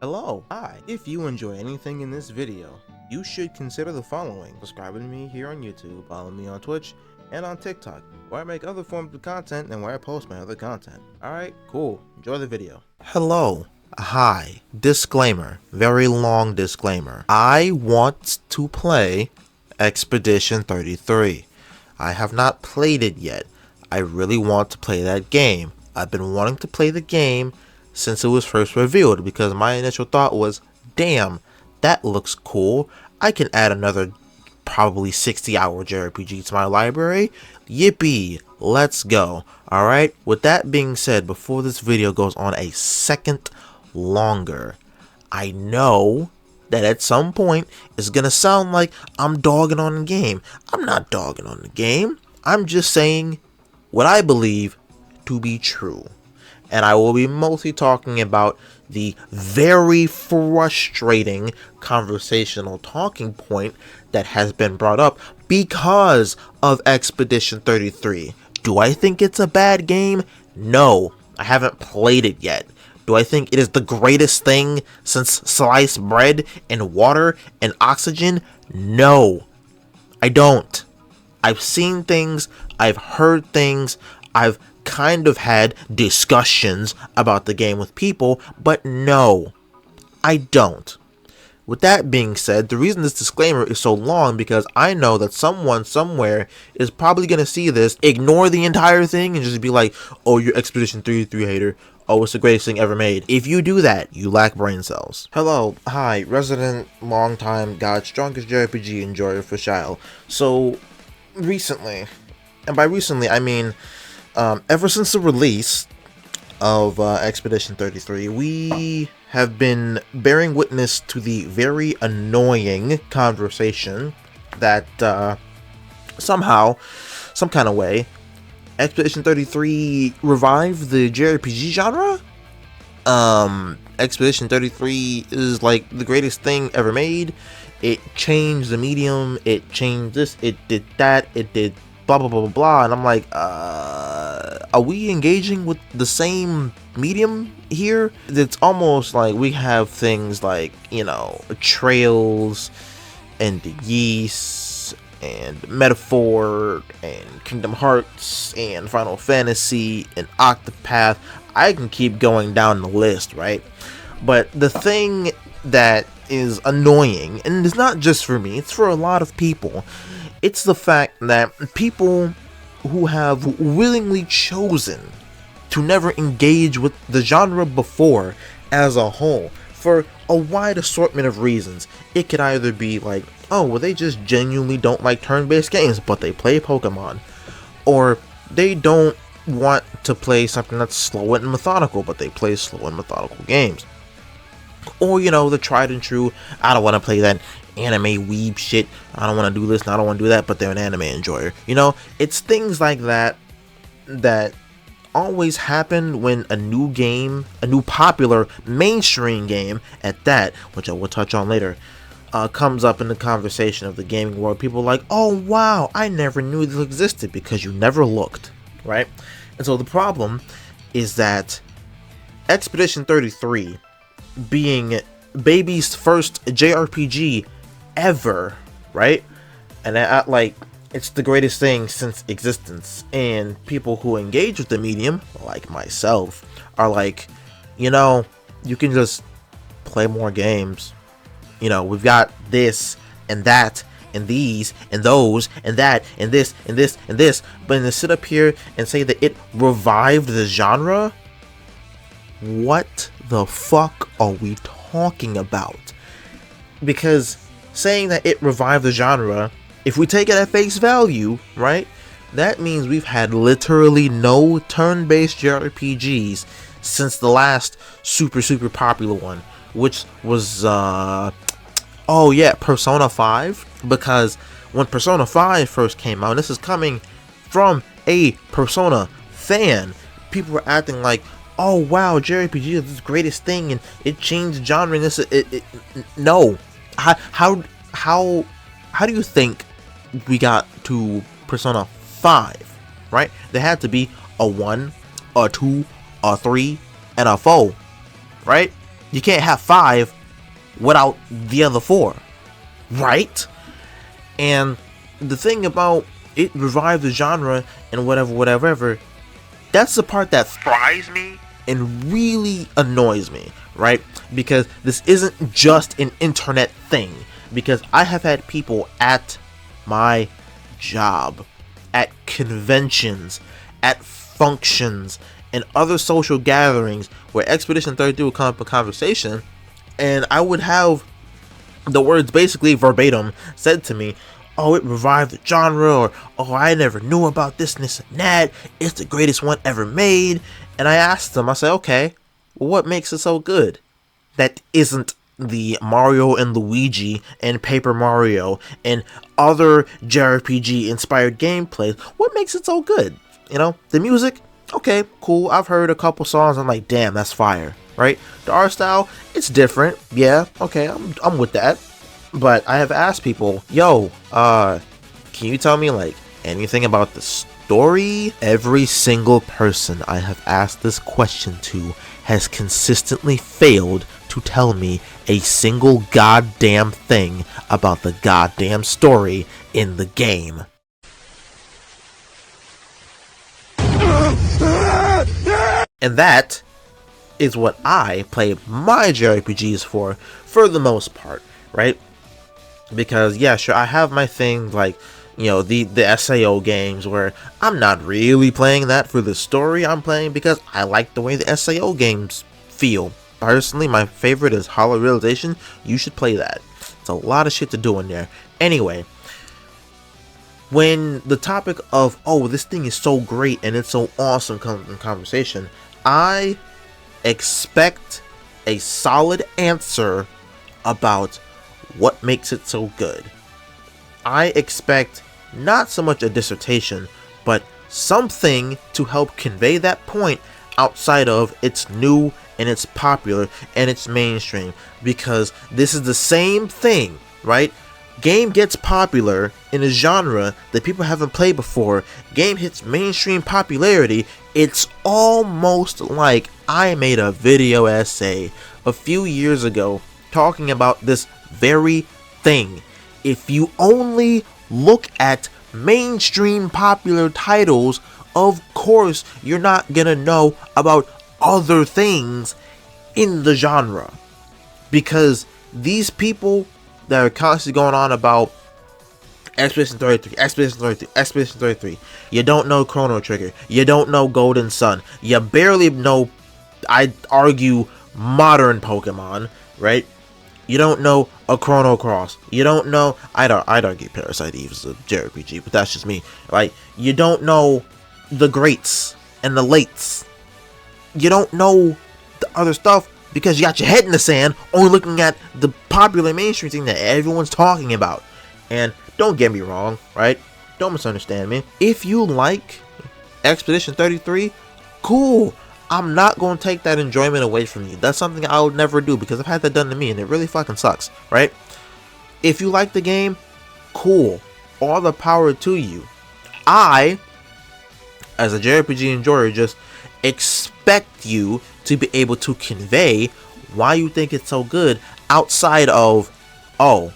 Hello, hi. If you enjoy anything in this video, you should consider the following: subscribing to me here on YouTube, follow me on Twitch, and on TikTok, where I make other forms of content and where I post my other content. Alright, cool. Enjoy the video. Hello. Hi. Disclaimer. Very long disclaimer. I want to play Expedition 33. I have not played it yet. I really want to play that game. I've been wanting to play the game since it was first revealed, because my initial thought was, damn, that looks cool. I can add another probably 60-hour JRPG to my library. Yippee, let's go. Alright, with that being said, before this video goes on a second longer, I know that at some point it's gonna sound like I'm dogging on the game. I'm not dogging on the game. I'm just saying what I believe to be true. And I will be mostly talking about the very frustrating conversational talking point that has been brought up because of Expedition 33. Do I think it's a bad game? No, I haven't played it yet. Do I think it is the greatest thing since sliced bread and water and oxygen? No, I don't. I've seen things, I've heard things, I've kind of had discussions about the game with people, but no, I don't. With that being said, the reason this disclaimer is so long because I know that someone somewhere is probably going to see this, ignore the entire thing, and just be like, oh, you're Expedition 33 hater. Oh, it's the greatest thing ever made. If you do that, you lack brain cells. Hello, hi, resident, longtime, God's strongest JRPG enjoyer, Fhashyl. So, recently, and by recently I mean ever since the release of Expedition 33, we have been bearing witness to the very annoying conversation that somehow, some kind of way, Expedition 33 revived the JRPG genre. Expedition 33 is like the greatest thing ever made. It changed the medium, it changed this, it did that, it did blah blah blah blah blah, and I'm like, are we engaging with the same medium here? It's almost like we have things like, you know, Trails and the Yeast and Metaphor and Kingdom Hearts and Final Fantasy and Octopath. I can keep going down the list, right? But the thing that is annoying, and it's not just for me, it's for a lot of people, it's the fact that people who have willingly chosen to never engage with the genre before as a whole, for a wide assortment of reasons. It could either be like, oh, well, they just genuinely don't like turn-based games, but they play Pokemon. Or they don't want to play something that's slow and methodical, but they play slow and methodical games. Or, you know, the tried and true, I don't want to play that anime weeb shit, I don't want to do this and I don't want to do that, but they're an anime enjoyer. You know, it's things like that that always happen when a new game, a new popular mainstream game at that, which I will touch on later, comes up in the conversation of the gaming world. People are like, oh wow, I never knew this existed, because you never looked, right? And so the problem is that Expedition 33, being baby's first JRPG ever, right? And like, it's the greatest thing since existence, and people who engage with the medium, like myself, are like, you know, you can just play more games. You know, we've got this and that and these and those and that and this and this and this, but to sit up here and say that it revived the genre, what the fuck are we talking about? Because saying that it revived the genre, if we take it at face value, right, that means we've had literally no turn-based JRPGs since the last super popular one, which was oh yeah, Persona 5. Because when Persona 5 first came out, and this is coming from a Persona fan, people were acting like, oh wow, JRPG is the greatest thing and it changed the genre, and this no. How do you think we got to Persona 5, right? There had to be a 1, a 2, a 3, and a 4, right? You can't have 5 without the other 4, right? And the thing about it revived the genre and whatever, that's the part that fries me and really annoys me, right? Because this isn't just an internet thing. Because I have had people at my job, at conventions, at functions, and other social gatherings where Expedition 33 would come up in conversation, and I would have the words basically verbatim said to me, oh, it revived the genre, or oh, I never knew about this and this and that, it's the greatest one ever made. And I asked them, I said, okay, well, what makes it so good? That isn't the Mario and Luigi and Paper Mario and other JRPG inspired gameplays. What makes it so good? You know, the music, okay, cool, I've heard a couple songs, I'm like, damn, that's fire, right? The art style, it's different, yeah, okay, I'm with that. But I have asked people, yo, can you tell me like anything about the story? Every single person I have asked this question to has consistently failed to tell me a single goddamn thing about the goddamn story in the game. And that is what I play my JRPGs for the most part, right? Because yeah, sure, I have my thing like, you know, the SAO games where I'm not really playing that for the story, I'm playing because I like the way the SAO games feel. Personally, my favorite is Hollow Realization. You should play that. It's a lot of shit to do in there. Anyway, when the topic of, oh, this thing is so great and it's so awesome comes in conversation, I expect a solid answer about what makes it so good. I expect not so much a dissertation, but something to help convey that point outside of it's new and it's popular and it's mainstream. Because this is the same thing, right? Game gets popular in a genre that people haven't played before. Game hits mainstream popularity. It's almost like I made a video essay a few years ago talking about this very thing. If you only look at mainstream popular titles, of course you're not gonna know about other things in the genre. Because these people that are constantly going on about Expedition 33, you don't know Chrono Trigger, you don't know Golden Sun, you barely know, I'd argue, modern Pokemon, right? You don't know a Chrono Cross. You don't know, I'd argue Parasite Eve is a JRPG, but that's just me, right? You don't know the greats and the lates. You don't know the other stuff because you got your head in the sand, only looking at the popular mainstream thing that everyone's talking about. And don't get me wrong, right? Don't misunderstand me. If you like Expedition 33, cool. I'm not going to take that enjoyment away from you. That's something I would never do because I've had that done to me and it really fucking sucks, right? If you like the game, cool. All the power to you. I, as a JRPG enjoyer, just expect you to be able to convey why you think it's so good outside of, oh,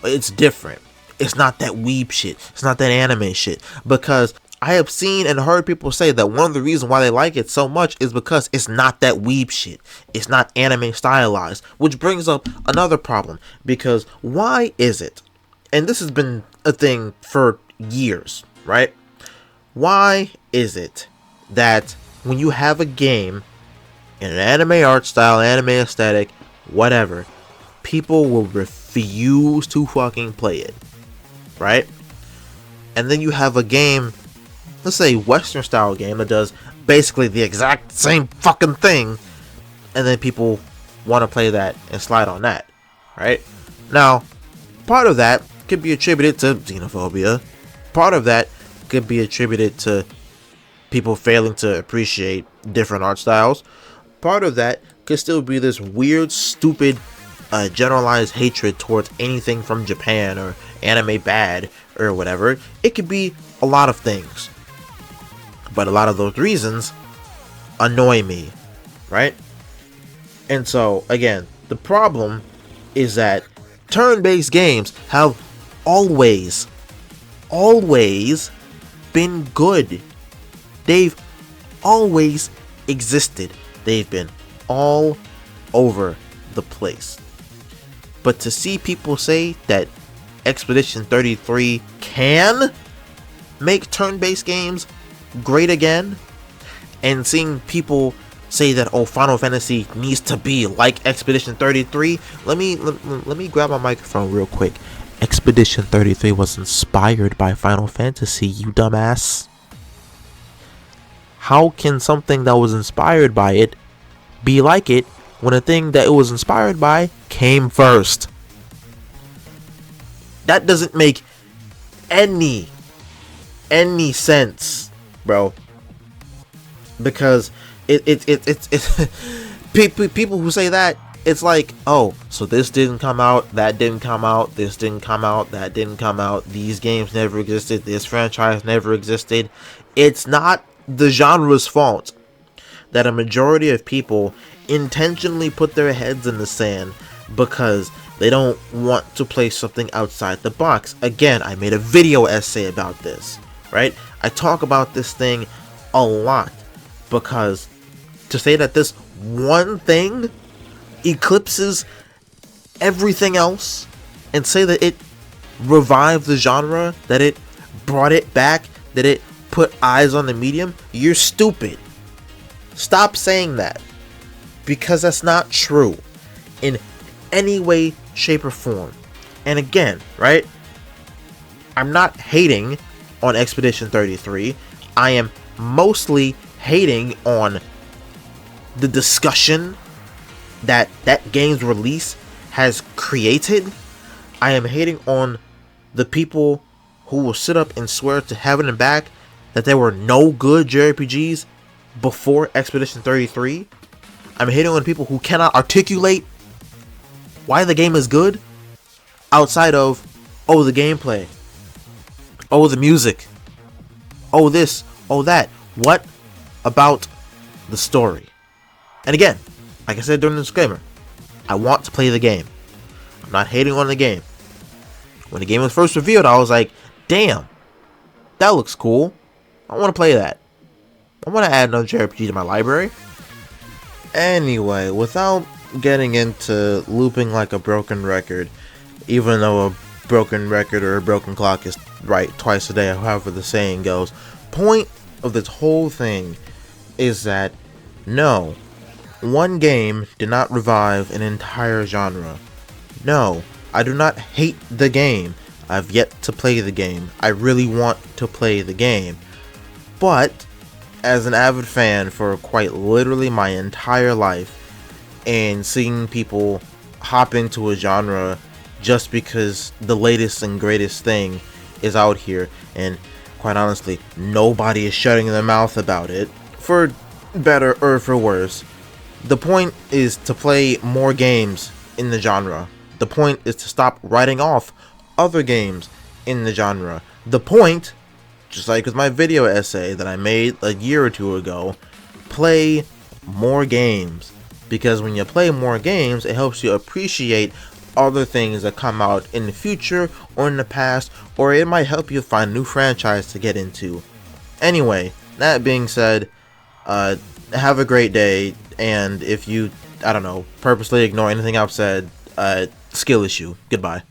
it's different. It's not that weeb shit. It's not that anime shit. Because I have seen and heard people say that one of the reasons why they like it so much is because it's not that weeb shit. It's not anime stylized. Which brings up another problem. Because why is it, and this has been a thing for years, right? Why is it that when you have a game in an anime art style, anime aesthetic, whatever, people will refuse to fucking play it, right? And then you have a game, let's say Western style game, that does basically the exact same fucking thing, and then people want to play that and slide on that, right? Now, part of that could be attributed to xenophobia. Part of that could be attributed to people failing to appreciate different art styles. Part of that could still be this weird, stupid, generalized hatred towards anything from Japan or anime bad or whatever. It could be a lot of things. But a lot of those reasons annoy me, right? And so, again, the problem is that turn-based games have always, always been good. They've always existed. They've been all over the place. But to see people say that Expedition 33 can make turn-based games great again, and seeing people say that, oh, Final Fantasy needs to be like Expedition 33, let me grab my microphone real quick. Expedition 33 was inspired by Final Fantasy, you dumbass. How can something that was inspired by it be like it when a thing that it was inspired by came first? That doesn't make any sense, bro. Because it's people who say that, it's like, oh, so this didn't come out, that didn't come out, this didn't come out, that didn't come out, these games never existed, this franchise never existed. It's not the genre's fault that a majority of people intentionally put their heads in the sand because they don't want to play something outside the box. Again, I made a video essay about this, right? I talk about this thing a lot because to say that this one thing eclipses everything else and say that it revived the genre, that it brought it back, that it put eyes on the medium, you're stupid. Stop saying that, because that's not true in any way, shape, or form. And again, right, I'm not hating on Expedition 33. I am mostly hating on the discussion that game's release has created. I am hating on the people who will sit up and swear to heaven and back that there were no good JRPGs before Expedition 33. I'm hating on people who cannot articulate why the game is good outside of, oh, the gameplay, oh, the music, oh, this, oh, that. What about the story? And again, like I said during the disclaimer, I want to play the game. I'm not hating on the game. When the game was first revealed, I was like, damn, that looks cool. I want to play that. I want to add another JRPG to my library. Anyway, without getting into looping like a broken record, even though a broken record or a broken clock is right twice a day, however the saying goes, point of this whole thing is that no, one game did not revive an entire genre. No, I do not hate the game. I've yet to play the game. I really want to play the game. But as an avid fan for quite literally my entire life, and seeing people hop into a genre just because the latest and greatest thing is out here, and quite honestly, nobody is shutting their mouth about it, for better or for worse, the point is to play more games in the genre. The point is to stop writing off other games in the genre. The point, just like with my video essay that I made a year or two ago, play more games. Because when you play more games, it helps you appreciate other things that come out in the future or in the past, or it might help you find a new franchise to get into. Anyway, that being said, have a great day, and if you, I don't know, purposely ignore anything I've said, skill issue. Goodbye.